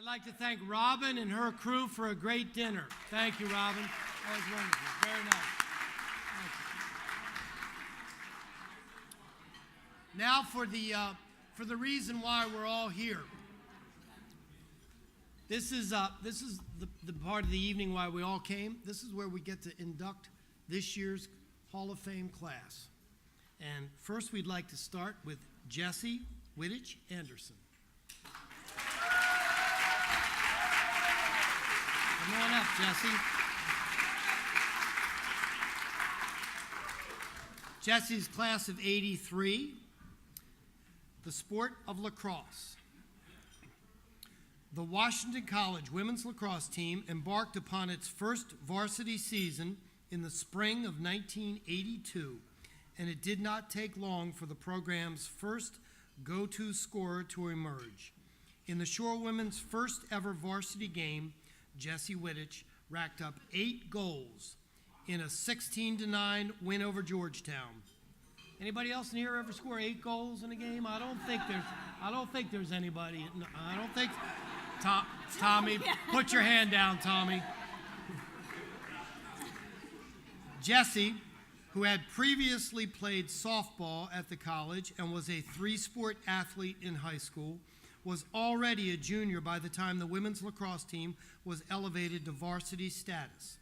I'd like to thank Robin and her crew for a great dinner. Thank you, Robin. That was wonderful. Very nice. Thank you. Now for the reason why we're all here. This is the part of the evening why we all came. This is where we get to induct this year's Hall of Fame class. And first we'd like to start with Jesse Wittich Anderson. Come on up, Jesse. Jesse's class of '83, the sport of lacrosse. The Washington College women's lacrosse team embarked upon its first varsity season in the spring of 1982, and it did not take long for the program's first go-to scorer to emerge. In the Shore women's first ever varsity game, Jesse Wittich racked up 8 goals in a 16-9 win over Georgetown. Anybody else in here ever score 8 goals in a game? I don't think there's anybody. I don't think. Tommy, put your hand down, Tommy. Jesse, who had previously played softball at the college and was a 3-sport athlete in high school, was already a junior by the time the women's lacrosse team was elevated to varsity status.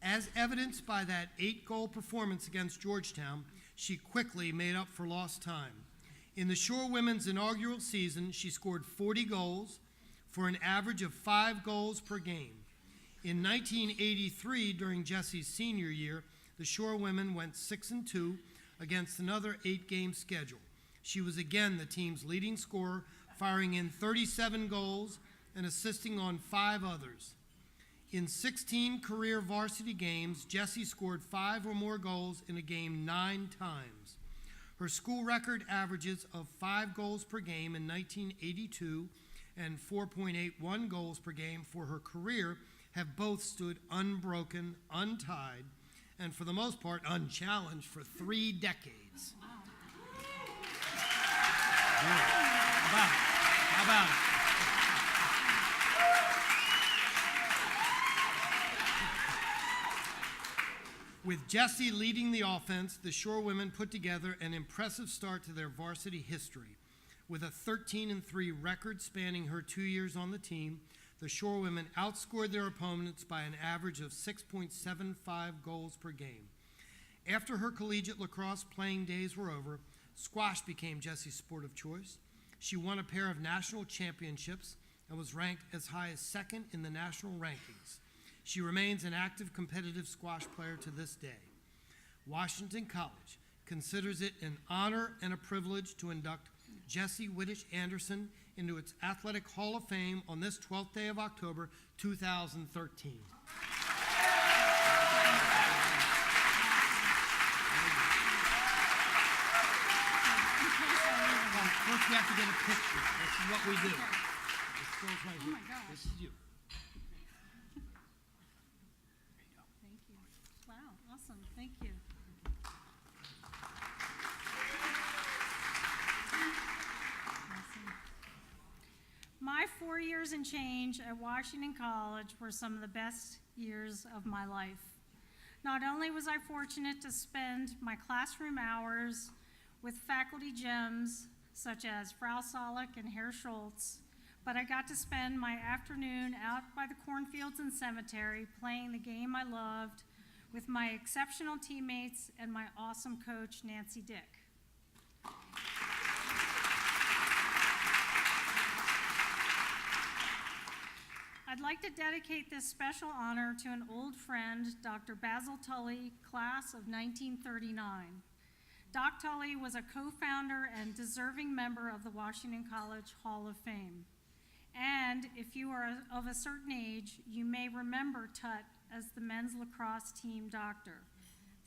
As evidenced by that 8-goal performance against Georgetown, she quickly made up for lost time. In the Shore women's inaugural season, she scored 40 goals for an average of 5 goals per game. In 1983, during Jesse's senior year, the Shore women went 6-2 against another 8-game schedule. She was again the team's leading scorer, firing in 37 goals and assisting on 5 others. In 16 career varsity games, Jesse scored 5 or more goals in a game 9 times. Her school record averages of 5 goals per game in 1982 and 4.81 goals per game for her career have both stood unbroken, untied, and for the most part unchallenged for 3 decades. Wow. How about it? With Jesse leading the offense, the Shore women put together an impressive start to their varsity history. With a 13-3 record spanning her 2 years on the team, the Shore women outscored their opponents by an average of 6.75 goals per game. After her collegiate lacrosse playing days were over, squash became Jesse's sport of choice. She won a pair of national championships and was ranked as high as 2nd in the national rankings. She remains an active competitive squash player to this day. Washington College considers it an honor and a privilege to induct Jesse Wittich Anderson into its Athletic Hall of Fame on this 12th day of October, 2013. First, we have to get a picture. This is what we do. This goes right here. Oh my gosh. This is you. Thank you. Wow, awesome. Thank you. Awesome. My 4 years and change at Washington College were some of the best years of my life. Not only was I fortunate to spend my classroom hours with faculty gems such as Frau Solik and Herr Schultz, but I got to spend my afternoon out by the cornfields and cemetery playing the game I loved with my exceptional teammates and my awesome coach, Nancy Dick. I'd like to dedicate this special honor to an old friend, Dr. Basil Tully, class of 1939. Doc Tully was a co-founder and deserving member of the Washington College Hall of Fame. And if you are of a certain age, you may remember Tut as the men's lacrosse team doctor.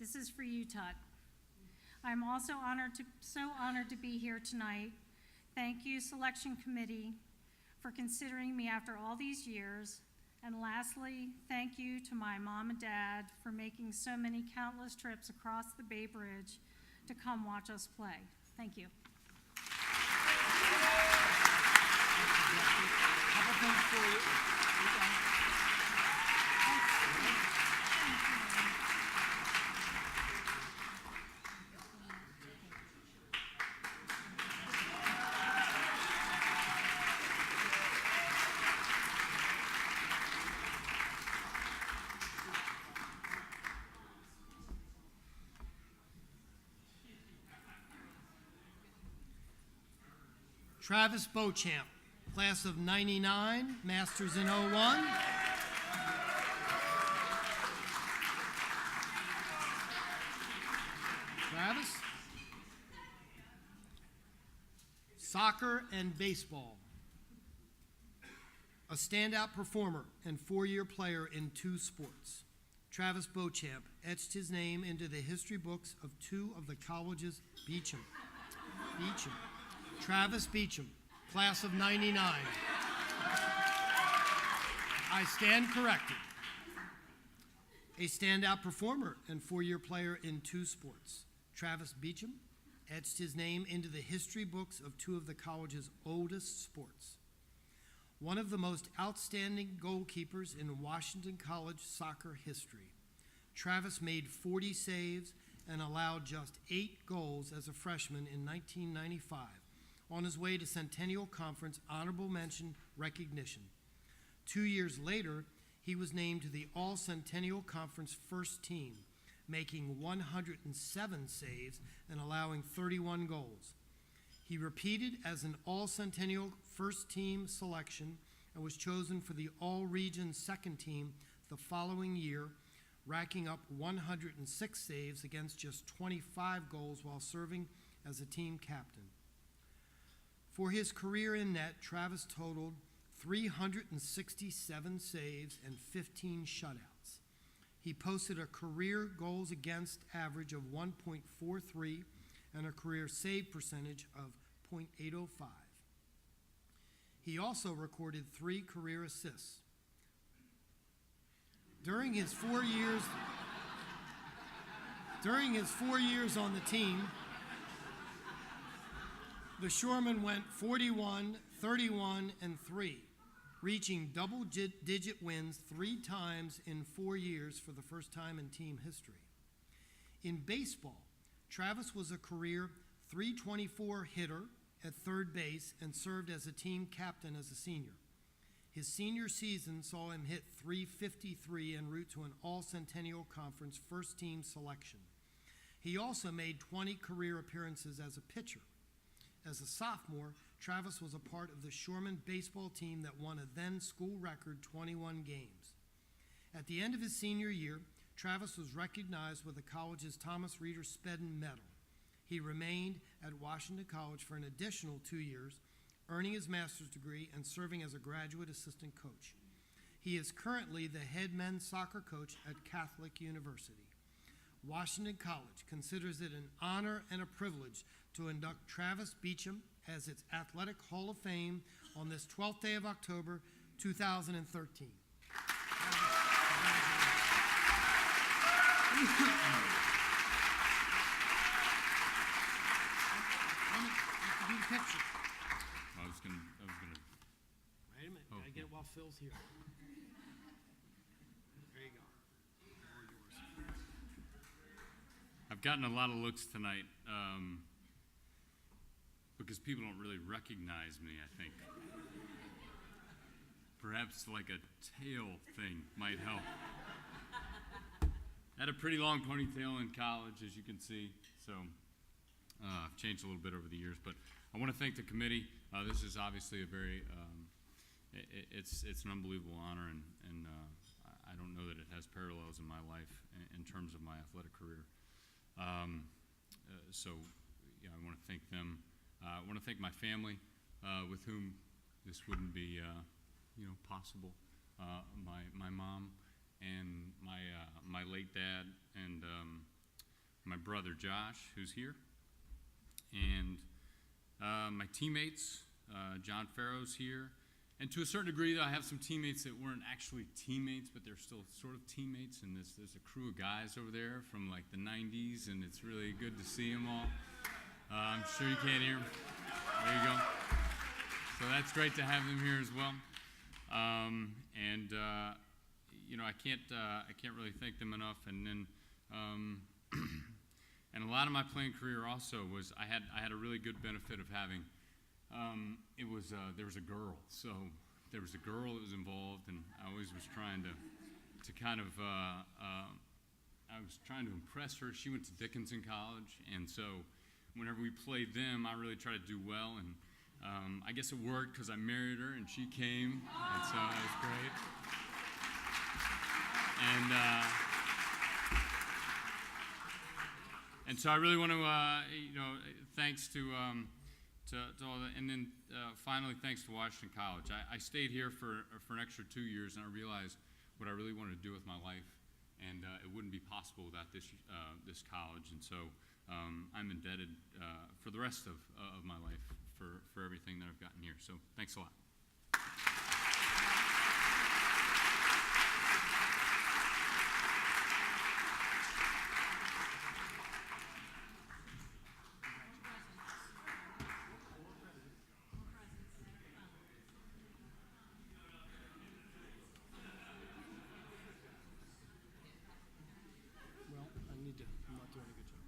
This is for you, Tut. I'm also so honored to be here tonight. Thank you, Selection Committee, for considering me after all these years. And lastly, thank you to my mom and dad for making so many countless trips across the Bay Bridge to come watch us play. Thank you. Couple things for Travis Beauchamp, class of 99, master's in 01. Travis. Soccer and baseball. A standout performer and four-year player in two sports. Travis Beauchamp etched his name into the history books of two of the college's Beacham. Travis Beacham, class of 99. I stand corrected. A standout performer and four-year player in two sports. Travis Beacham etched his name into the history books of two of the college's oldest sports. One of the most outstanding goalkeepers in Washington College soccer history. Travis made 40 saves and allowed just 8 goals as a freshman in 1995 on his way to Centennial Conference honorable mention recognition. 2 years later, he was named to the All-Centennial Conference first team, making 107 saves and allowing 31 goals. He repeated as an All-Centennial first team selection and was chosen for the All-Region second team the following year, racking up 106 saves against just 25 goals while serving as a team captain. For his career in net, Travis totaled 367 saves and 15 shutouts. He posted a career goals against average of 1.43 and a career save percentage of .805. He also recorded 3 career assists. During his 4 years on the team, the Shoremen went 41, 31, and 3, reaching double-digit wins 3 times in 4 years for the first time in team history. In baseball, Travis was a career .324 hitter at third base and served as a team captain as a senior. His senior season saw him hit .353 en route to an All-Centennial Conference first team selection. He also made 20 career appearances as a pitcher. As a sophomore, Travis was a part of the Shoreman baseball team that won a then school record 21 games. At the end of his senior year, Travis was recognized with the college's Thomas Reeder Spedden Medal. He remained at Washington College for an additional 2 years, earning his master's degree and serving as a graduate assistant coach. He is currently the head men's soccer coach at Catholic University. Washington College considers it an honor and a privilege to induct Travis Beacham as its Athletic Hall of Fame on this 12th day of October, 2013. Picture. I was gonna. Wait a minute, gotta get it while Phil's here. There you go. All yours. I've gotten a lot of looks tonight because people don't really recognize me, I think. Perhaps like a tail thing might help. I had a pretty long ponytail in college, as you can see, so I've changed a little bit over the years, but I want to thank the committee. This is obviously a very, it's an unbelievable honor, and I don't know that it has parallels in my life in terms of my athletic career. So, I want to thank them. I want to thank my family, with whom this wouldn't be, possible. My mom and my late dad and my brother Josh, who's here, and my teammates, John Farrow's here, and to a certain degree, I have some teammates that weren't actually teammates, but they're still sort of teammates, and there's a crew of guys over there from like the 90s, and it's really good to see them all. I'm sure you can't hear them. There you go. So that's great to have them here as well. I can't really thank them enough, and then and a lot of my playing career also was I had a really good benefit of having there was a girl, so there was a girl that was involved, and I always was trying to kind of I was trying to impress her. She went to Dickinson College, and so whenever we played them, I really tried to do well, and I guess it worked because I married her and she came, and so that was great. And so I really want to, thanks to all the, and then finally thanks to Washington College. I stayed here for an extra 2 years, and I realized what I really wanted to do with my life, and it wouldn't be possible without this college. And so I'm indebted for the rest of my life for everything that I've gotten here. So thanks a lot. Well, I'm not doing a good job.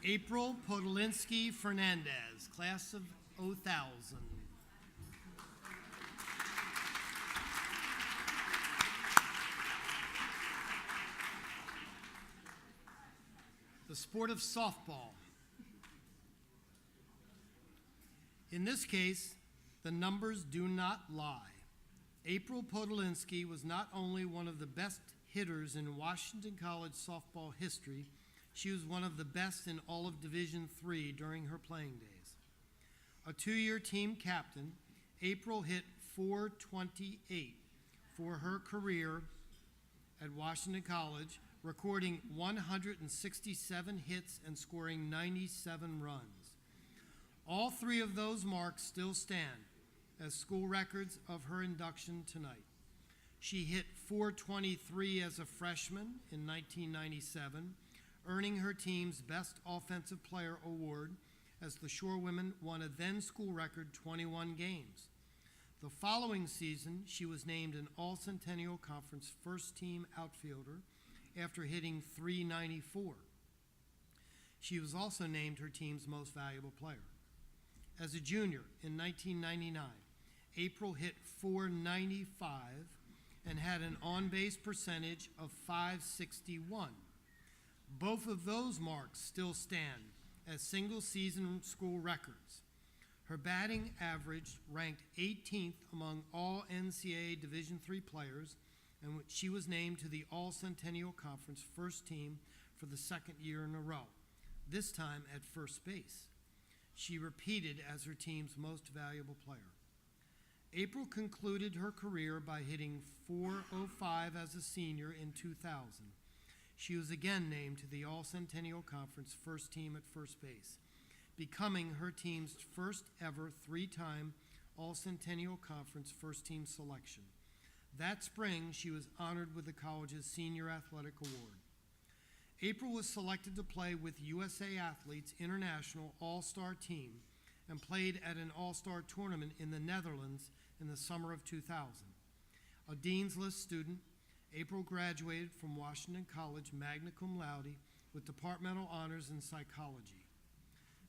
April Podolinsky Fernandes, class of 2000. The sport of softball. In this case, the numbers do not lie. April Podolinsky was not only one of the best hitters in Washington College softball history, she was one of the best in all of Division III during her playing days. A 2-year team captain, April hit .428 for her career at Washington College, recording 167 hits and scoring 97 runs. All 3 of those marks still stand as school records of her induction tonight. She hit .423 as a freshman in 1997, earning her team's Best Offensive Player award as the Shore women won a then-school record 21 games. The following season, she was named an All-Centennial Conference first-team outfielder after hitting .394. She was also named her team's most valuable player. As a junior in 1999, April hit .495 and had an on-base percentage of .561. Both of those marks still stand as single-season school records. Her batting average ranked 18th among all NCAA Division III players, and she was named to the All-Centennial Conference first team for the 2nd year in a row, this time at first base. She repeated as her team's most valuable player. April concluded her career by hitting .405 as a senior in 2000. She was again named to the All-Centennial Conference first team at first base, becoming her team's first ever 3-time All-Centennial Conference first team selection. That spring, she was honored with the college's Senior Athletic Award. April was selected to play with USA Athletes International All-Star Team and played at an All-Star tournament in the Netherlands in the summer of 2000. A Dean's List student, April graduated from Washington College magna cum laude with departmental honors in psychology.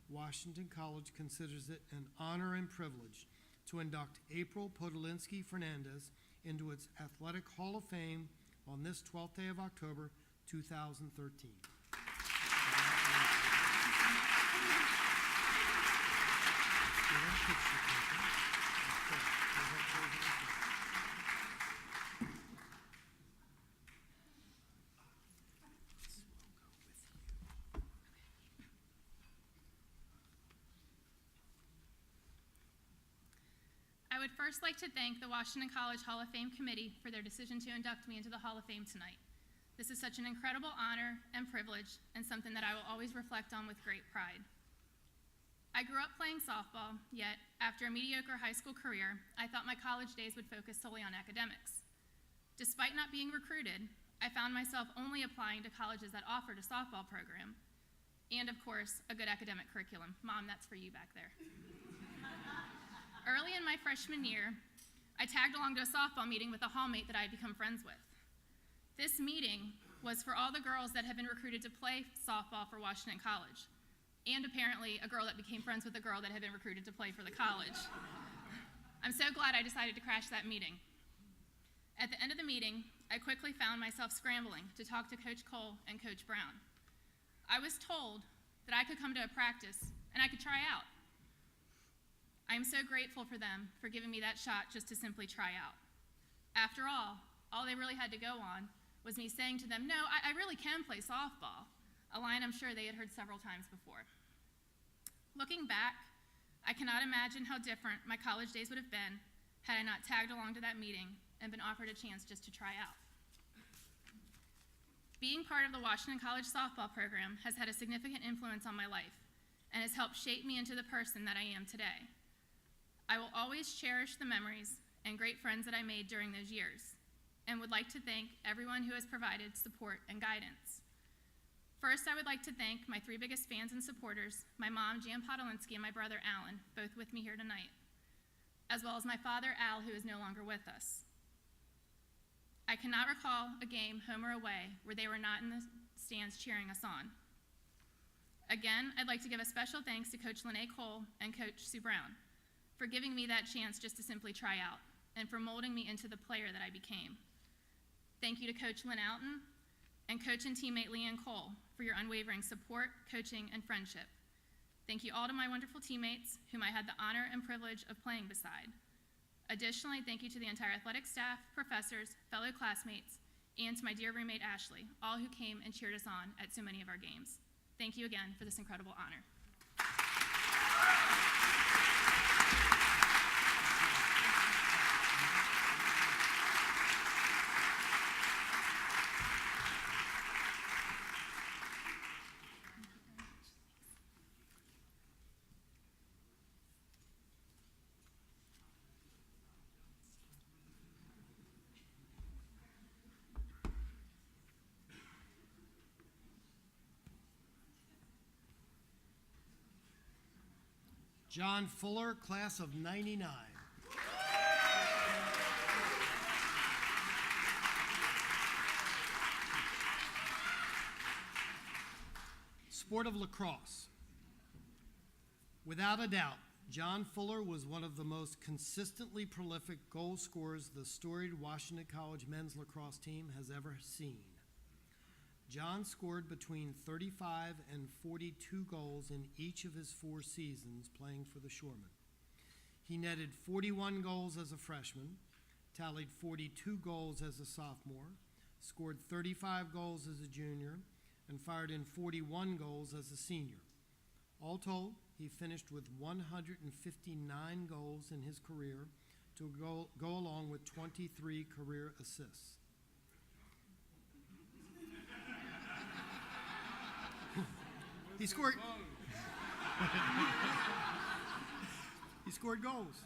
Washington College considers it an honor and privilege to induct April Podolinsky Fernandes into its Athletic Hall of Fame on this 12th day of October, 2013. I would first like to thank the Washington College Hall of Fame Committee for their decision to induct me into the Hall of Fame tonight. This is such an incredible honor and privilege, and something that I will always reflect on with great pride. I grew up playing softball, yet after a mediocre high school career, I thought my college days would focus solely on academics. Despite not being recruited, I found myself only applying to colleges that offered a softball program, and of course, a good academic curriculum. Mom, that's for you back there. Early in my freshman year, I tagged along to a softball meeting with a hallmate that I had become friends with. This meeting was for all the girls that have been recruited to play softball for Washington College, and apparently a girl that became friends with a girl that had been recruited to play for the college. I'm so glad I decided to crash that meeting. At the end of the meeting, I quickly found myself scrambling to talk to Coach Cole and Coach Brown. I was told that I could come to a practice and I could try out. I am so grateful for them for giving me that shot just to simply try out. After all they really had to go on was me saying to them, no, I really can play softball, a line I'm sure they had heard several times before. Looking back, I cannot imagine how different my college days would have been had I not tagged along to that meeting and been offered a chance just to try out. Being part of the Washington College softball program has had a significant influence on my life and has helped shape me into the person that I am today. I will always cherish the memories and great friends that I made during those years, and would like to thank everyone who has provided support and guidance. First, I would like to thank my 3 biggest fans and supporters, my mom, Jan Podolinsky, and my brother, Alan, both with me here tonight, as well as my father, Al, who is no longer with us. I cannot recall a game, home or away, where they were not in the stands cheering us on. Again, I'd like to give a special thanks to Coach Lene Cole and Coach Sue Brown for giving me that chance just to simply try out and for molding me into the player that I became. Thank you to Coach Lynn Alton and coach and teammate Leanne Cole for your unwavering support, coaching, and friendship. Thank you all to my wonderful teammates, whom I had the honor and privilege of playing beside. Additionally, thank you to the entire athletic staff, professors, fellow classmates, and to my dear roommate Ashley, all who came and cheered us on at so many of our games. Thank you again for this incredible honor. John Fuller, class of '99. Sport of lacrosse. Without a doubt, John Fuller was one of the most consistently prolific goal scorers the storied Washington College men's lacrosse team has ever seen. John scored between 35 and 42 goals in each of his 4 seasons playing for the Shoremen. He netted 41 goals as a freshman, tallied 42 goals as a sophomore, scored 35 goals as a junior, and fired in 41 goals as a senior. All told, he finished with 159 goals in his career to go along with 23 career assists. He scored goals.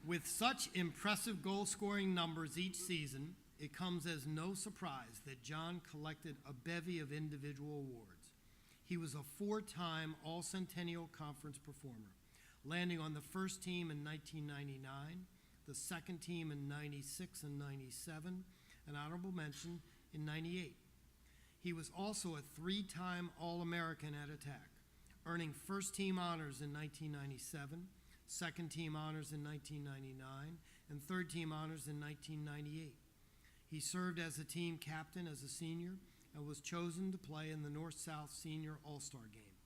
With such impressive goal-scoring numbers each season, it comes as no surprise that John collected a bevy of individual awards. He was a 4-time All-Centennial Conference performer, landing on the first team in 1999, the second team in 96 and 97, an honorable mention in 98. He was also a 3-time All-American at attack, earning first-team honors in 1997, second-team honors in 1999, and third-team honors in 1998. He served as a team captain as a senior and was chosen to play in the North-South Senior All-Star Game.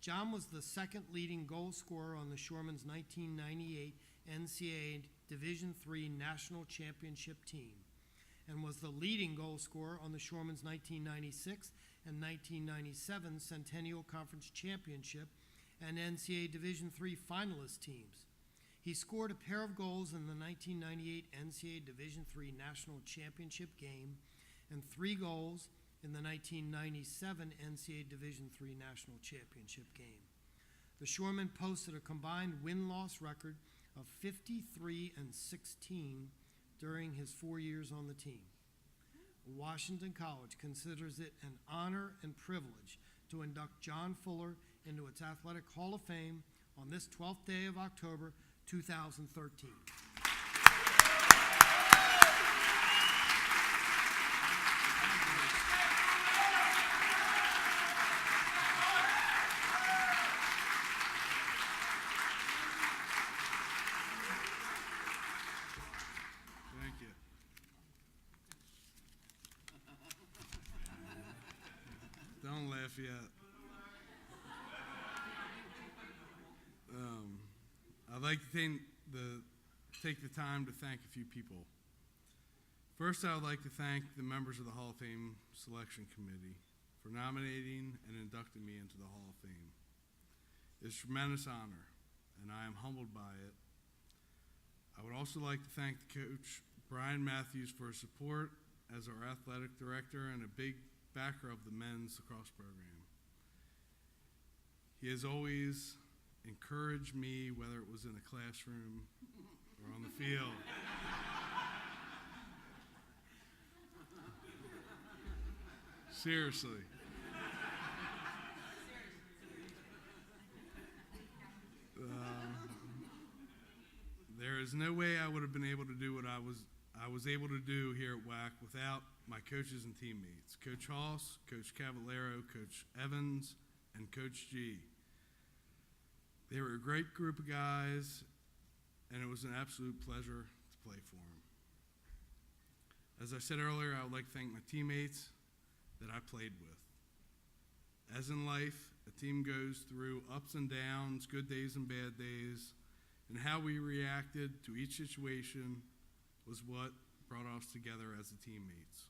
John was the second leading goal scorer on the Shoremen's 1998 NCAA Division III National Championship team, and was the leading goal scorer on the Shoremen's 1996 and 1997 Centennial Conference Championship and NCAA Division III finalist teams. He scored a pair of goals in the 1998 NCAA Division III National Championship game and 3 goals in the 1997 NCAA Division III National Championship game. The Shoremen posted a combined win-loss record of 53-16 during his 4 years on the team. Washington College considers it an honor and privilege to induct John Fuller into its Athletic Hall of Fame on this 12th day of October, 2013. Don't laugh yet. I'd like to take the time to thank a few people. First, I would like to thank the members of the Hall of Fame Selection Committee for nominating and inducting me into the Hall of Fame. It's a tremendous honor, and I am humbled by it. I would also like to thank the coach, Brian Matthews, for his support as our athletic director and a big backer of the men's lacrosse program. He has always encouraged me, whether it was in the classroom or on the field. Seriously. There is no way I would have been able to do what I was able to do here at WAC without my coaches and teammates, Coach Hoss, Coach Cavallero, Coach Evans, and Coach G. They were a great group of guys, and it was an absolute pleasure to play for them. As I said earlier, I would like to thank my teammates that I played with. As in life, a team goes through ups and downs, good days and bad days, and how we reacted to each situation was what brought us together as the teammates.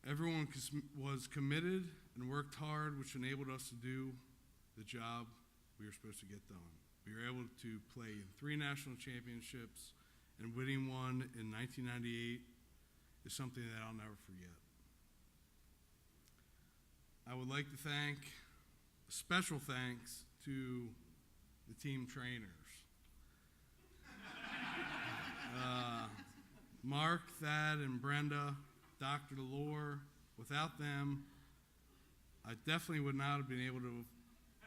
Everyone was committed and worked hard, which enabled us to do the job we were supposed to get done. We were able to play in 3 national championships, and winning one in 1998 is something that I'll never forget. I would like to thank, special thanks to the team trainers. Mark, Thad, and Brenda, Dr. Lohr. Without them, I definitely would not have been able to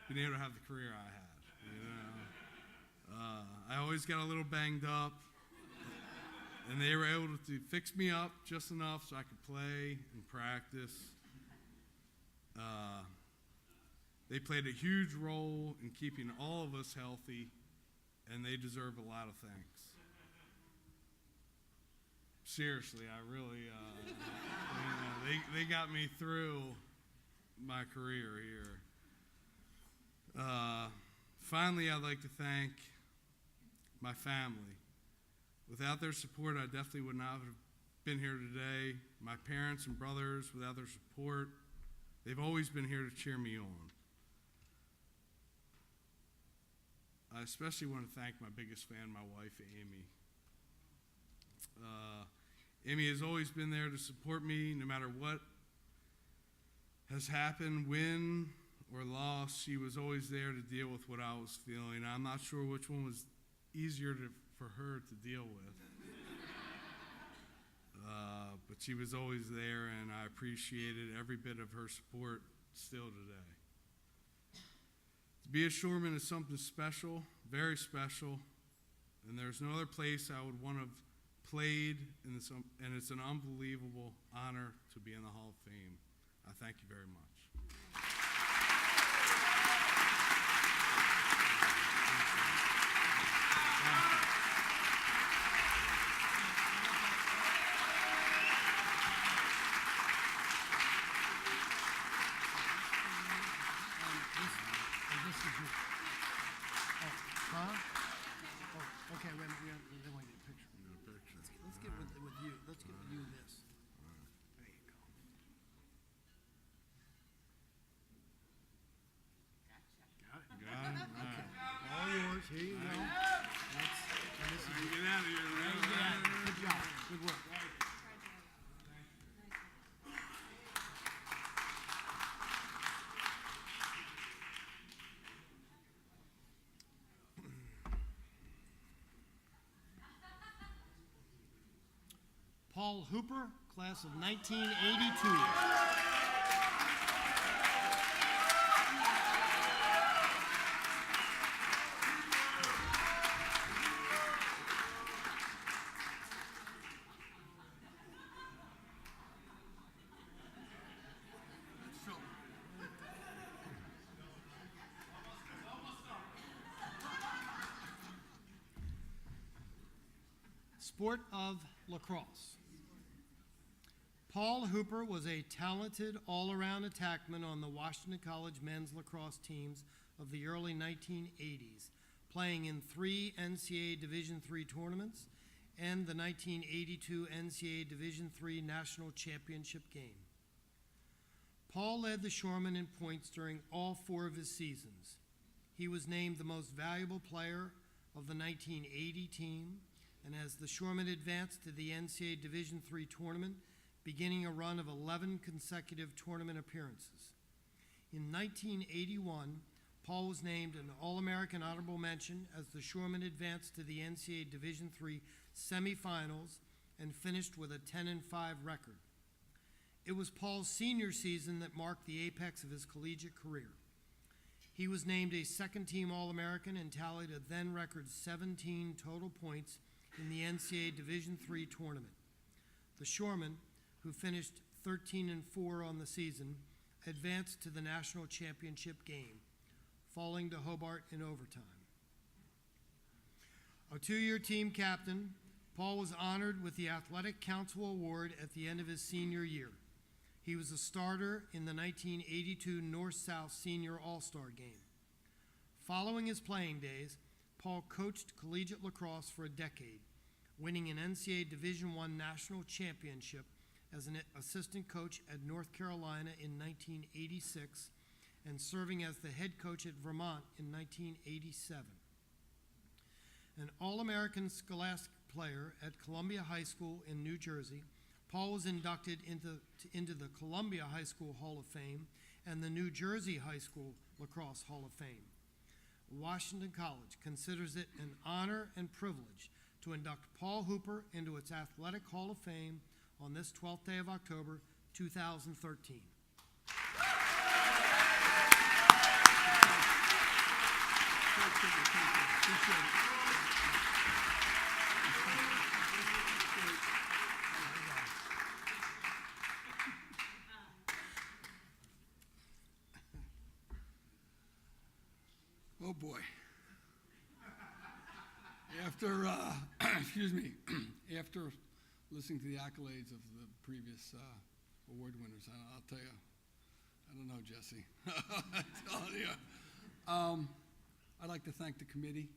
have the career I had. You know, I always got a little banged up, and they were able to fix me up just enough so I could play and practice. They played a huge role in keeping all of us healthy, and they deserve a lot of thanks. Seriously, I really, they got me through my career here. Finally, I'd like to thank my family. Without their support, I definitely would not have been here today. My parents and brothers, without their support, they've always been here to cheer me on. I especially want to thank my biggest fan, my wife, Amy. Amy has always been there to support me no matter what has happened, win or loss. She was always there to deal with what I was feeling. I'm not sure which one was easier for her to deal with. But she was always there, and I appreciated every bit of her support still today. To be a shoreman is something special, very special, and there's no other place I would want to have played, and it's an unbelievable honor to be in the Hall of Fame. I thank you very much. Okay, wait a minute, we want to get a picture. Let's get with you. Let's get with you this. There you go. Got it? Got it? Okay. All yours. Here you go. Get out of here, man. Good job. Good work. Paul Hooper, class of 1982. Sport of lacrosse. Paul Hooper was a talented all-around attackman on the Washington College men's lacrosse teams of the early 1980s, playing in 3 NCAA Division III tournaments and the 1982 NCAA Division III National Championship game. Paul led the Shoremen in points during all 4 of his seasons. He was named the most valuable player of the 1980 team, and as the Shoremen advanced to the NCAA Division III tournament, beginning a run of 11 consecutive tournament appearances. In 1981, Paul was named an All-American Honorable Mention as the Shoremen advanced to the NCAA Division III semifinals and finished with a 10-5 record. It was Paul's senior season that marked the apex of his collegiate career. He was named a second-team All-American and tallied a then-record 17 total points in the NCAA Division III tournament. The Shoremen, who finished 13-4 on the season, advanced to the national championship game, falling to Hobart in overtime. A 2-year team captain, Paul was honored with the Athletic Council Award at the end of his senior year. He was a starter in the 1982 North-South Senior All-Star Game. Following his playing days, Paul coached collegiate lacrosse for a decade, winning an NCAA Division I national championship as an assistant coach at North Carolina in 1986 and serving as the head coach at Vermont in 1987. An All-American Scholastic player at Columbia High School in New Jersey, Paul was inducted into the Columbia High School Hall of Fame and the New Jersey High School Lacrosse Hall of Fame. Washington College considers it an honor and privilege to induct Paul Hooper into its Athletic Hall of Fame on this 12th day of October, 2013. Oh boy. After, excuse me, after listening to the accolades of the previous award winners, I'll tell you, I don't know, Jesse. I'm telling you. I'd like to thank the committee.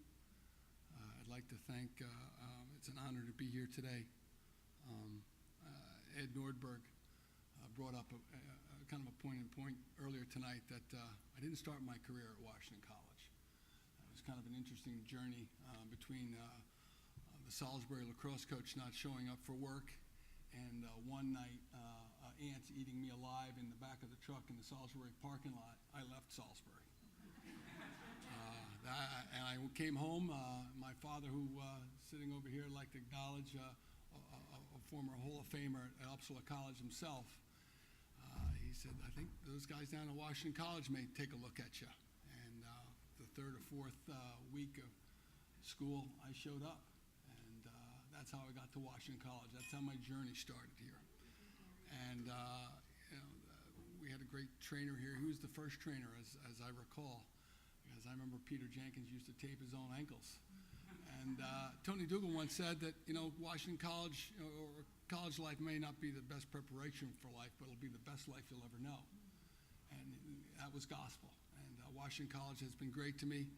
I'd like to thank, it's an honor to be here today. Ed Nordberg brought up a kind of a point earlier tonight that I didn't start my career at Washington College. It was kind of an interesting journey between the Salisbury lacrosse coach not showing up for work and one night ants eating me alive in the back of the truck in the Salisbury parking lot. I left Salisbury. And I came home. My father, who sitting over here, I'd like to acknowledge a former Hall of Famer at Uppsala College himself. He said, I think those guys down at Washington College may take a look at you. And the 3rd or 4th week of school, I showed up. And that's how I got to Washington College. That's how my journey started here. And we had a great trainer here. He was the first trainer, as I recall. Because I remember Peter Jenkins used to tape his own ankles. And Tony Dougal once said that, Washington College or college life may not be the best preparation for life, but it'll be the best life you'll ever know. And that was gospel. And Washington College has been great to me.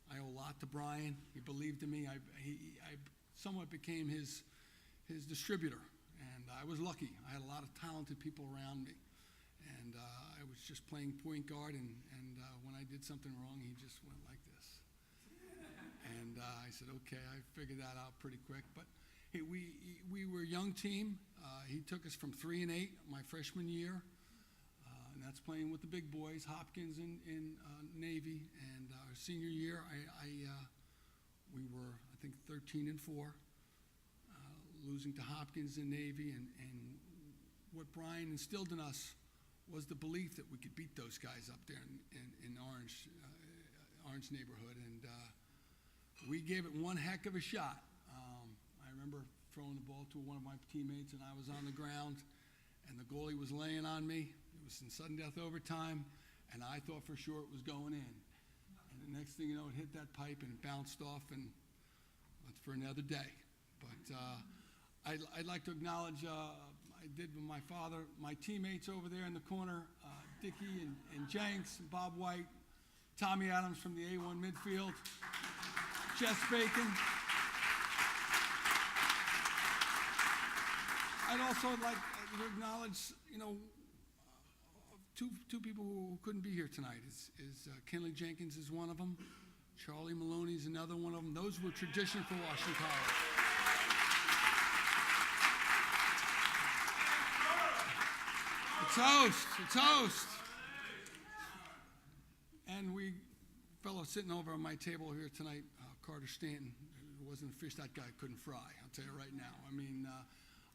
I owe a lot to Brian. He believed in me. I somewhat became his distributor. And I was lucky. I had a lot of talented people around me. And I was just playing point guard, and when I did something wrong, he just went like this. And I said, okay, I figured that out pretty quick. But hey, we were a young team. He took us from 3-8 my freshman year, and that's playing with the big boys, Hopkins in Navy. And our senior year, we were, I think, 13-4, losing to Hopkins in Navy. And what Brian instilled in us was the belief that we could beat those guys up there in Orange neighborhood. And we gave it one heck of a shot. I remember throwing the ball to one of my teammates, and I was on the ground, and the goalie was laying on me. It was in sudden death overtime, and I thought for sure it was going in. And the next thing you know, it hit that pipe, and it bounced off, and that's for another day. But I'd like to acknowledge, I did with my father, my teammates over there in the corner, Dickey and Jenks, Bob White, Tommy Adams from the A1 midfield, Jess Bacon. I'd also like to acknowledge, two people who couldn't be here tonight. Kenley Jenkins is one of them. Charlie Maloney is another one of them. Those were tradition for Washington College. A toast. And fellow sitting over on my table here tonight, Carter Stanton, who wasn't a fish that guy couldn't fry, I'll tell you right now. I mean,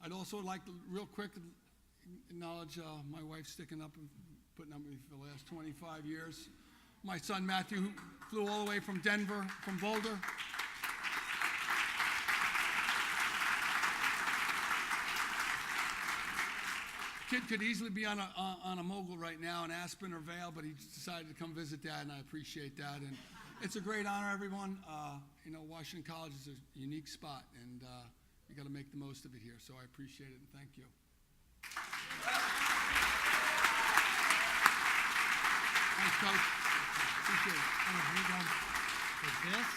I'd also like to real quick acknowledge my wife sticking up and putting up with me for the last 25 years. My son Matthew, who flew all the way from Denver, from Boulder. Kid could easily be on a mogul right now in Aspen or Vail, but he decided to come visit Dad, and I appreciate that. And it's a great honor, everyone. Washington College is a unique spot, and you got to make the most of it here. So I appreciate it, and thank you. Thanks, Coach. Appreciate it. We're done with this.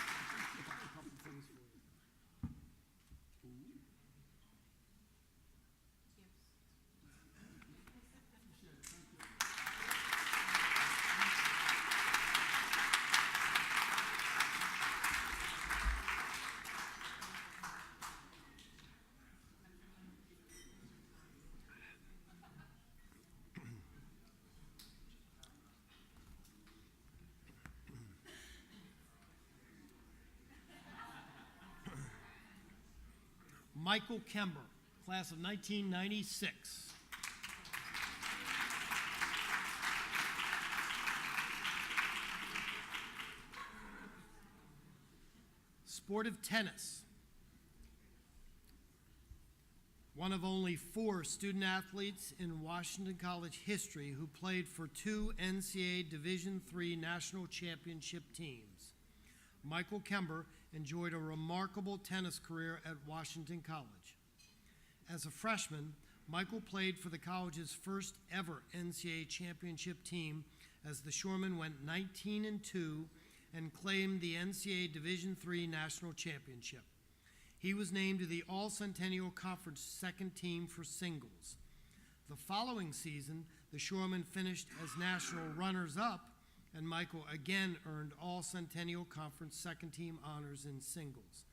Michael Kember, class of 1996. Sport of tennis. One of only 4 student athletes in Washington College history who played for 2 NCAA Division III national championship teams. Michael Kember enjoyed a remarkable tennis career at Washington College. As a freshman, Michael played for the college's first ever NCAA championship team as the Shoremen went 19-2 and claimed the NCAA Division III national championship. He was named to the All-Centennial Conference second team for singles. The following season, the Shoremen finished as national runners-up, and Michael again earned All-Centennial Conference second-team honors in singles.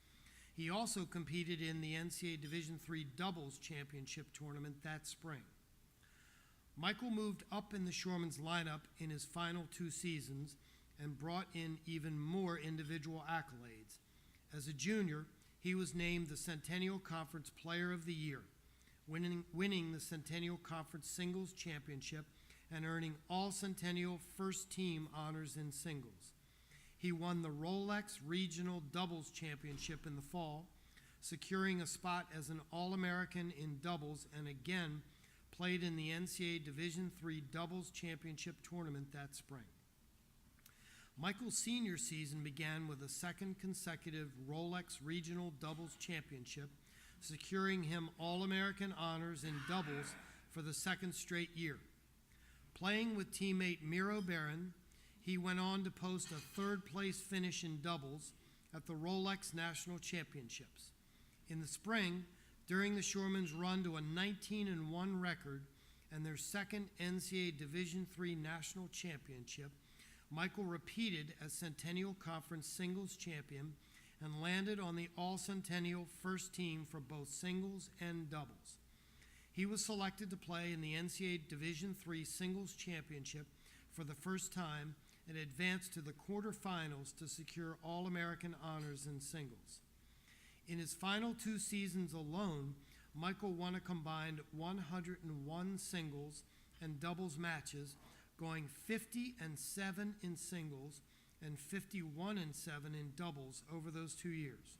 He also competed in the NCAA Division III doubles championship tournament that spring. Michael moved up in the Shoremen's lineup in his final 2 seasons and brought in even more individual accolades. As a junior, he was named the Centennial Conference Player of the Year, winning the Centennial Conference Singles Championship and earning All-Centennial First-Team honors in singles. He won the Rolex Regional Doubles Championship in the fall, securing a spot as an All-American in doubles, and again played in the NCAA Division III Doubles Championship tournament that spring. Michael's senior season began with a second consecutive Rolex Regional Doubles Championship, securing him All-American honors in doubles for the second straight year. Playing with teammate Miro Barron, he went on to post a third-place finish in doubles at the Rolex National Championships. In the spring, during the Shoremen's run to a 19-1 record and their second NCAA Division III National Championship, Michael repeated as Centennial Conference singles champion and landed on the All-Centennial first team for both singles and doubles. He was selected to play in the NCAA Division III Singles Championship for the first time and advanced to the quarterfinals to secure All-American honors in singles. In his final 2 seasons alone, Michael won a combined 101 singles and doubles matches, going 50-7 in singles and 51-7 in doubles over those 2 years.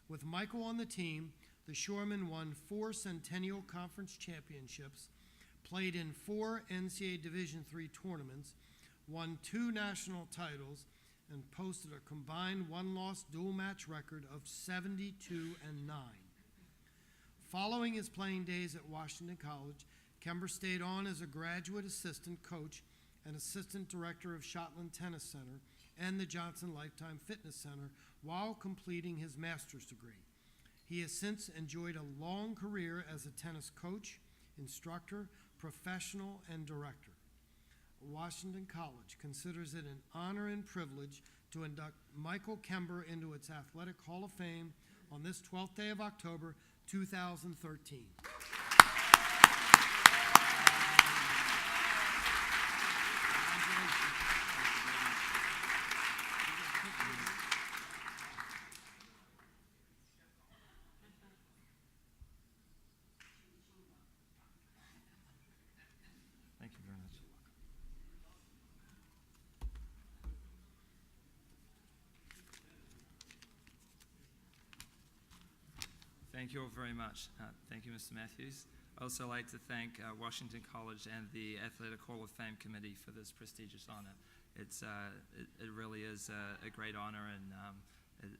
With Michael on the team, the Shoremen won 4 Centennial Conference championships, played in 4 NCAA Division III tournaments, won 2 national titles, and posted a combined 1-loss dual match record of 72-9. Following his playing days at Washington College, Kember stayed on as a graduate assistant coach and assistant director of Shotland Tennis Center and the Johnson Lifetime Fitness Center while completing his master's degree. He has since enjoyed a long career as a tennis coach, instructor, professional, and director. Washington College considers it an honor and privilege to induct Michael Kember into its Athletic Hall of Fame on this 12th day of October, 2013. Thank you very much. Thank you all very much. Thank you, Mr. Matthews. I'd also like to thank Washington College and the Athletic Hall of Fame Committee for this prestigious honor. It really is a great honor, and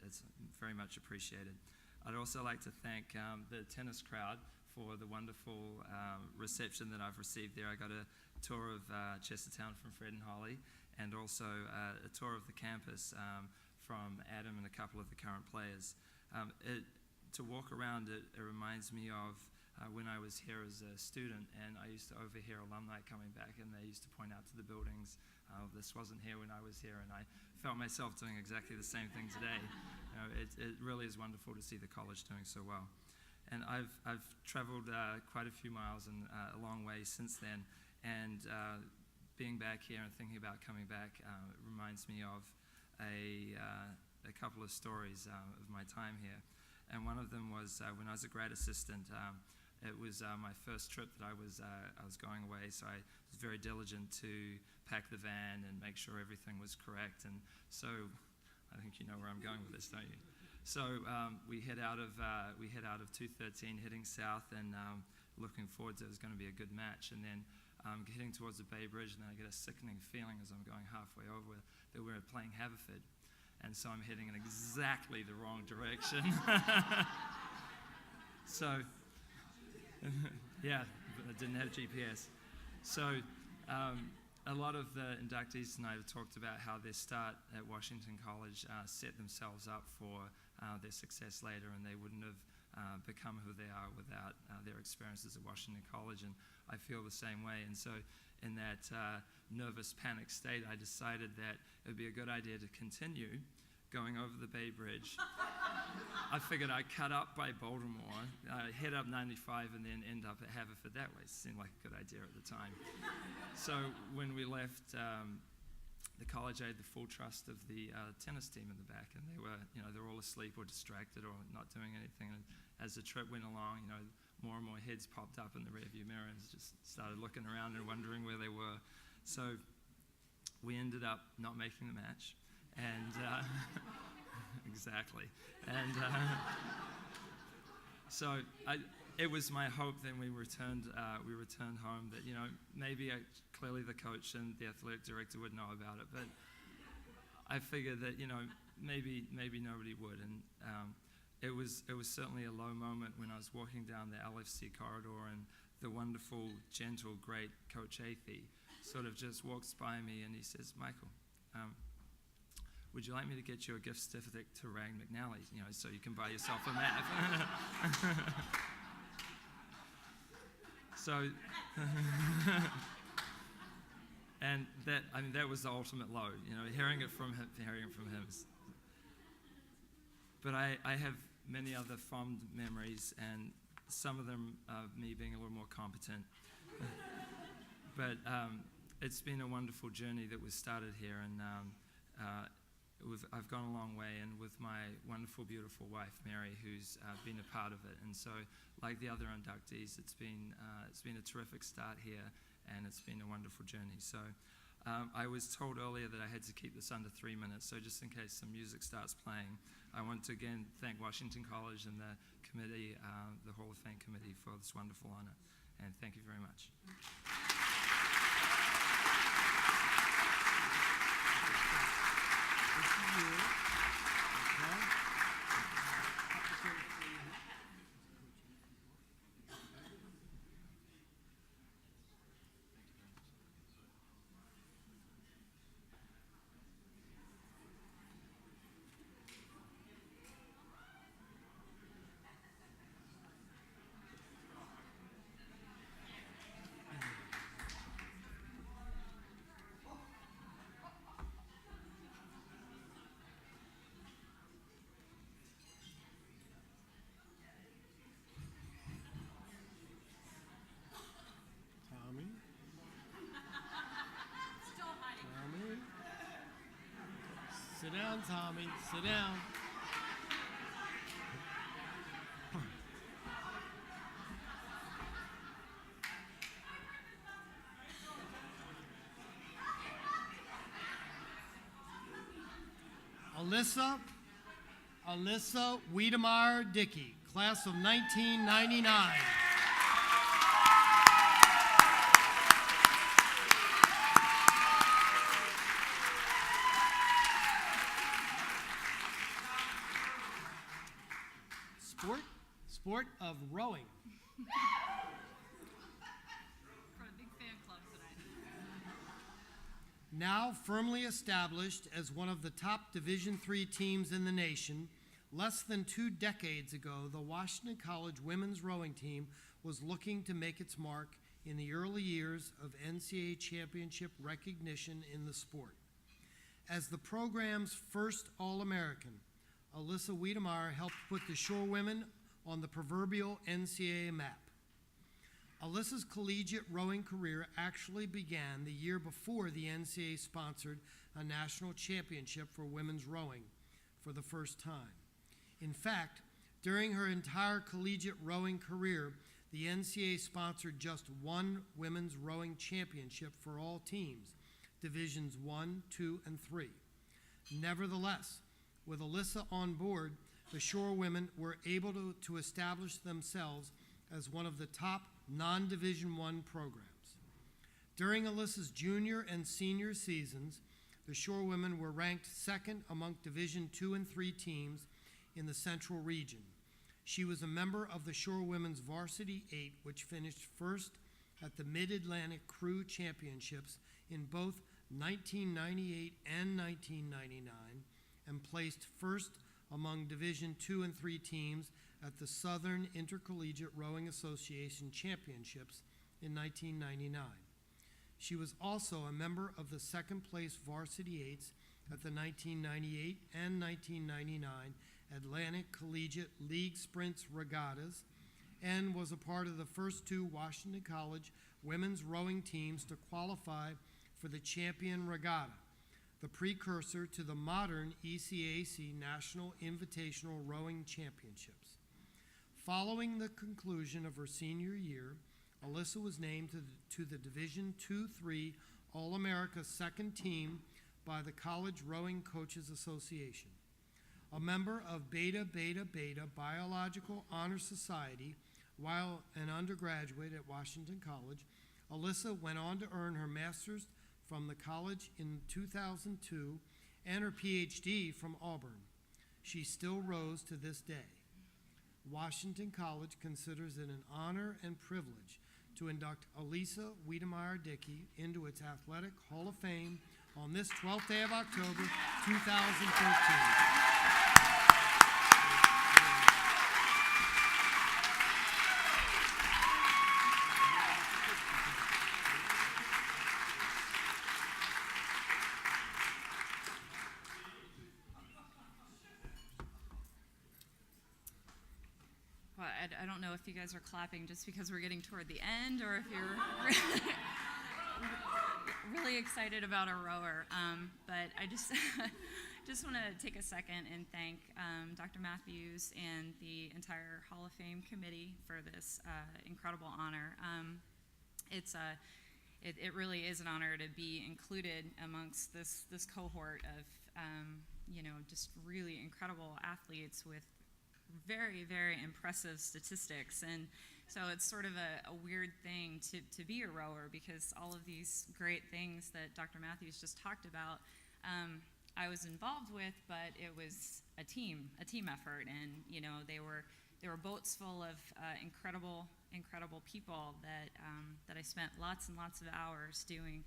it's very much appreciated. I'd also like to thank the tennis crowd for the wonderful reception that I've received there. I got a tour of Chestertown from Fred and Holly, and also a tour of the campus from Adam and a couple of the current players. To walk around it reminds me of when I was here as a student, and I used to overhear alumni coming back, and they used to point out to the buildings, this wasn't here when I was here, and I felt myself doing exactly the same thing today. It really is wonderful to see the college doing so well. And I've traveled quite a few miles and a long way since then, and being back here and thinking about coming back reminds me of a couple of stories of my time here. And one of them was when I was a grad assistant. It was my first trip that I was going away, so I was very diligent to pack the van and make sure everything was correct. And so, I think you know where I'm going with this, don't you? So we head out of 213, heading south, and looking forward to it was going to be a good match. And then heading towards the Bay Bridge, and then I get a sickening feeling as I'm going halfway over that we're playing Haverford. And so I'm heading in exactly the wrong direction. So, yeah, I didn't have GPS. So a lot of the inductees tonight have talked about how their start at Washington College set themselves up for their success later, and they wouldn't have become who they are without their experiences at Washington College, and I feel the same way. And so in that nervous panic state, I decided that it would be a good idea to continue going over the Bay Bridge. I figured I'd cut up by Baltimore, head up 95, and then end up at Haverford that way. It seemed like a good idea at the time. So when we left the college, I had the full trust of the tennis team in the back, and they were all asleep or distracted or not doing anything. And as the trip went along, more and more heads popped up in the rearview mirror and just started looking around and wondering where they were. So we ended up not making the match. And exactly. And so it was my hope then we returned home that maybe clearly the coach and the athletic director would know about it, but I figured that maybe nobody would. And it was certainly a low moment when I was walking down the LFC corridor, and the wonderful, gentle, great Coach Athey sort of just walks by me and he says, "Michael, would you like me to get you a gift certificate to Rang McNally, so you can buy yourself a map?" So, and that was the ultimate low, hearing it from him. But I have many other fond memories, and some of them of me being a little more competent. But it's been a wonderful journey that was started here, and I've gone a long way, and with my wonderful, beautiful wife, Mary, who's been a part of it. And so, like the other inductees, it's been a terrific start here, and it's been a wonderful journey. So I was told earlier that I had to keep this under 3 minutes, so just in case some music starts playing, I want to again thank Washington College and the committee, the Hall of Fame committee, for this wonderful honor. And thank you very much. down, Tommy. Sit down. Alyssa Wiedenmayer Dickey, class of 1999. Sport of rowing. For a big fan club tonight. Now firmly established as one of the top Division III teams in the nation, less than 2 decades ago, the Washington College women's rowing team was looking to make its mark in the early years of NCAA championship recognition in the sport. As the program's first All-American, Alyssa Wiedenmayer helped put the Shore women on the proverbial NCAA map. Alyssa's collegiate rowing career actually began the year before the NCAA sponsored a national championship for women's rowing for the first time. In fact, during her entire collegiate rowing career, the NCAA sponsored just one women's rowing championship for all teams, Divisions 1, 2, and 3. Nevertheless, with Alyssa on board, the Shore women were able to establish themselves as one of the top non-Division I programs. During Alyssa's junior and senior seasons, the Shore women were ranked second among Division II and III teams in the Central Region. She was a member of the Shore Women's Varsity 8, which finished first at the Mid-Atlantic Crew Championships in both 1998 and 1999, and placed first among Division II and III teams at the Southern Intercollegiate Rowing Association Championships in 1999. She was also a member of the second-place Varsity 8s at the 1998 and 1999 Atlantic Collegiate League Sprints Regattas, and was a part of the first 2 Washington College women's rowing teams to qualify for the Champion Regatta, the precursor to the modern ECAC National Invitational Rowing Championships. Following the conclusion of her senior year, Alyssa was named to the Division II-III All-America second team by the College Rowing Coaches Association. A member of Beta Beta Beta Biological Honor Society while an undergraduate at Washington College, Alyssa went on to earn her master's from the college in 2002 and her PhD from Auburn. She still rows to this day. Washington College considers it an honor and privilege to induct Alyssa Wiedenmayer Dickey into its Athletic Hall of Fame on this 12th day of October, 2013. Well, I don't know if you guys are clapping just because we're getting toward the end or if you're really excited about a rower. But I just want to take a second and thank Dr. Matthews and the entire Hall of Fame committee for this incredible honor. It really is an honor to be included amongst this cohort of just really incredible athletes with very, very impressive statistics. And so it's sort of a weird thing to be a rower, because all of these great things that Dr. Matthews just talked about, I was involved with, but it was a team effort. And, they were boats full of incredible people that I spent lots and lots of hours doing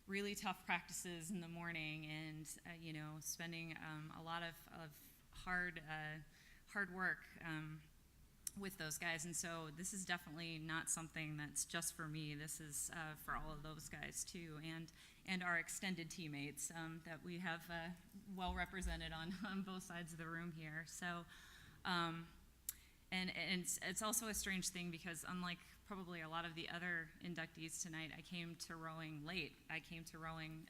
really tough practices in the morning, and, spending a lot of hard work with those guys. And so this is definitely not something that's just for me. This is for all of those guys too, and our extended teammates that we have well represented on both sides of the room here. So, and it's also a strange thing, because unlike probably a lot of the other inductees tonight, I came to rowing late. I came to rowing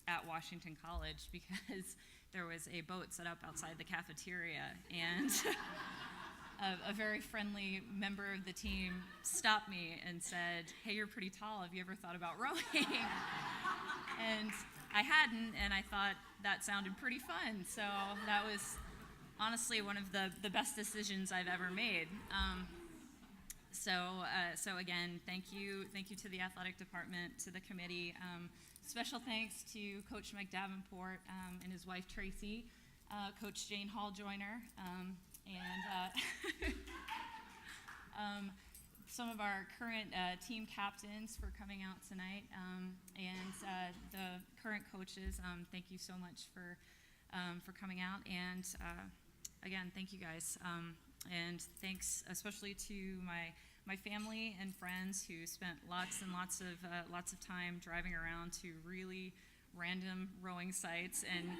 at Washington College because there was a boat set up outside the cafeteria, and a very friendly member of the team stopped me and said, "Hey, you're pretty tall. Have you ever thought about rowing?" And I hadn't, and I thought that sounded pretty fun. So that was honestly one of the best decisions I've ever made. So again, thank you to the athletic department, to the committee. Special thanks to Coach Mike Davenport and his wife Tracy, Coach Jane Hall Joyner, and some of our current team captains for coming out tonight, and the current coaches. Thank you so much for coming out, and again, thank you guys, and thanks especially to my family and friends who spent lots and lots of time driving around to really random rowing sites, and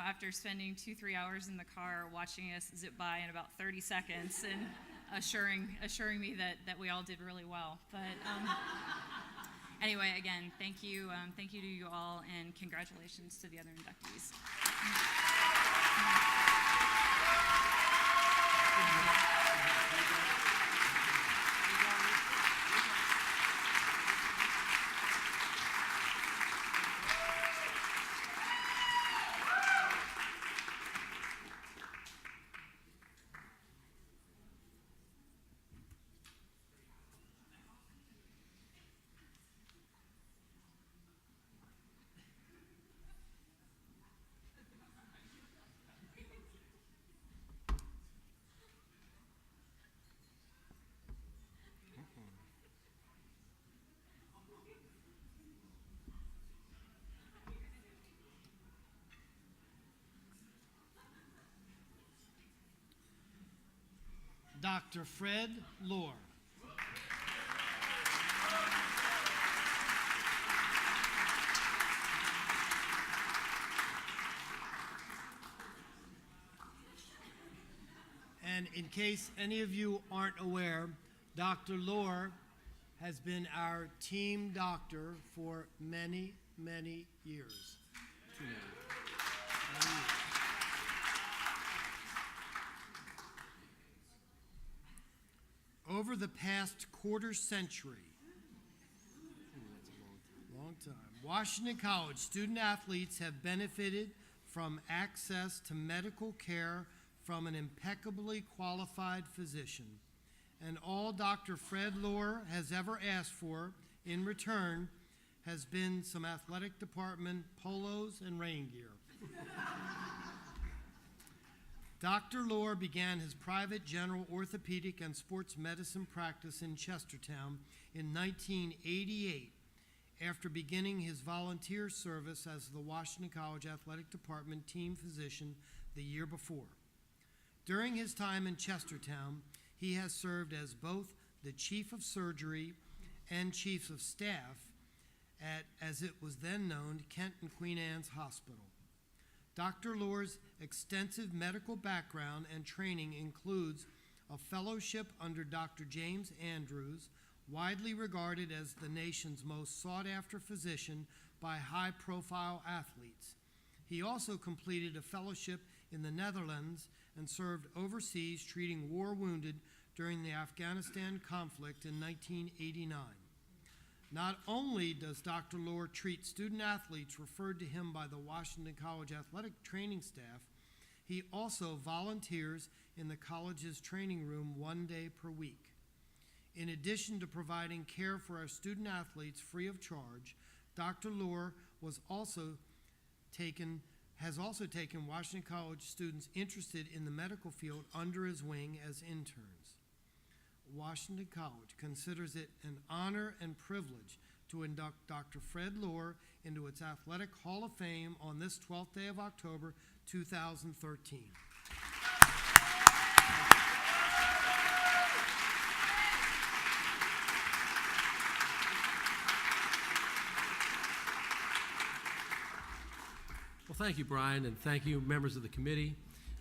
after spending 2-3 hours in the car watching us zip by in about 30 seconds and assuring me that we all did really well. But anyway, again, thank you to you all, and congratulations to the other inductees. Dr. Fred Lohr. And in case any of you aren't aware, Dr. Lohr has been our team doctor for many, many years. Too many. Many years. Over the past quarter century, long time, Washington College student athletes have benefited from access to medical care from an impeccably qualified physician. And all Dr. Fred Lohr has ever asked for in return has been some athletic department polos and rain gear. Dr. Lohr began his private general orthopedic and sports medicine practice in Chestertown in 1988 after beginning his volunteer service as the Washington College Athletic Department team physician the year before. During his time in Chestertown, he has served as both the chief of surgery and chief of staff at, as it was then known, Kent and Queen Anne's Hospital. Dr. Lohr's extensive medical background and training includes a fellowship under Dr. James Andrews, widely regarded as the nation's most sought-after physician by high-profile athletes. He also completed a fellowship in the Netherlands and served overseas treating war wounded during the Afghanistan conflict in 1989. Not only does Dr. Lohr treat student athletes referred to him by the Washington College athletic training staff, he also volunteers in the college's training room 1 day per week. In addition to providing care for our student athletes free of charge, Dr. Lohr has also taken Washington College students interested in the medical field under his wing as interns. Washington College considers it an honor and privilege to induct Dr. Fred Lohr into its Athletic Hall of Fame on this 12th day of October, 2013. Well, thank you, Brian, and thank you, members of the committee.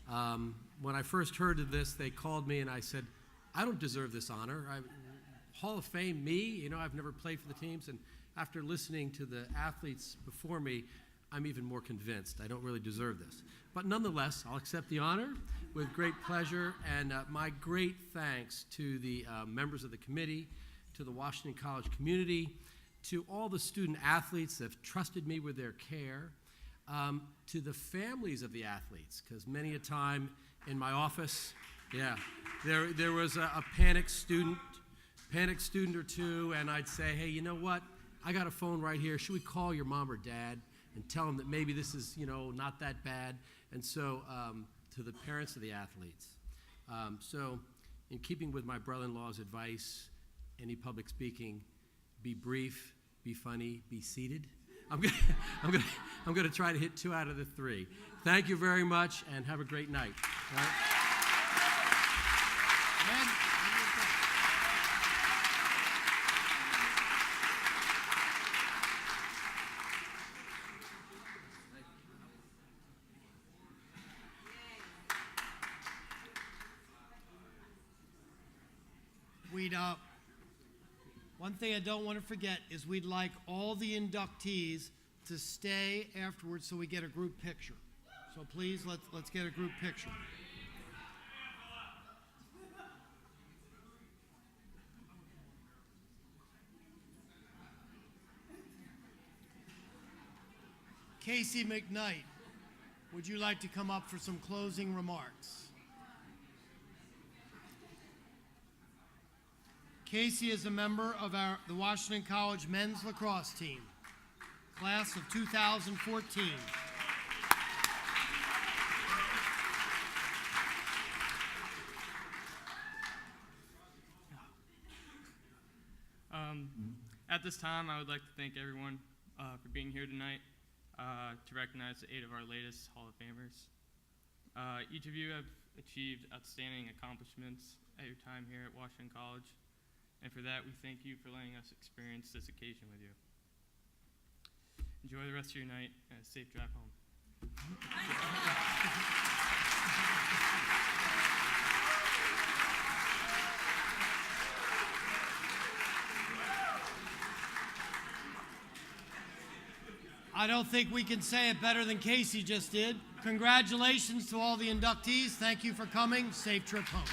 When I first heard of this, they called me and I said, I don't deserve this honor. Hall of Fame, me? I've never played for the teams. And after listening to the athletes before me, I'm even more convinced I don't really deserve this. But nonetheless, I'll accept the honor with great pleasure, and my great thanks to the members of the committee, to the Washington College community, to all the student athletes that have trusted me with their care, to the families of the athletes, because many a time in my office, there was a panicked student or two, and I'd say, hey, you know what? I got a phone right here. Should we call your mom or dad and tell them that maybe this is, not that bad? And so to the parents of the athletes. So in keeping with my brother-in-law's advice, any public speaking, be brief, be funny, be seated. I'm gonna try to hit 2 out of the 3. Thank you very much, and have a great night. All right? One thing I don't want to forget is we'd like all the inductees to stay afterwards so we get a group picture. So please, let's get a group picture. Casey McKnight, would you like to come up for some closing remarks? Casey is a member of the Washington College men's lacrosse team, class of 2014. At this time, I would like to thank everyone for being here tonight to recognize the 8 of our latest Hall of Famers. Each of you have achieved outstanding accomplishments at your time here at Washington College. And for that, we thank you for letting us experience this occasion with you. Enjoy the rest of your night and a safe drive home. I don't think we can say it better than Casey just did. Congratulations to all the inductees. Thank you for coming. Safe trip home.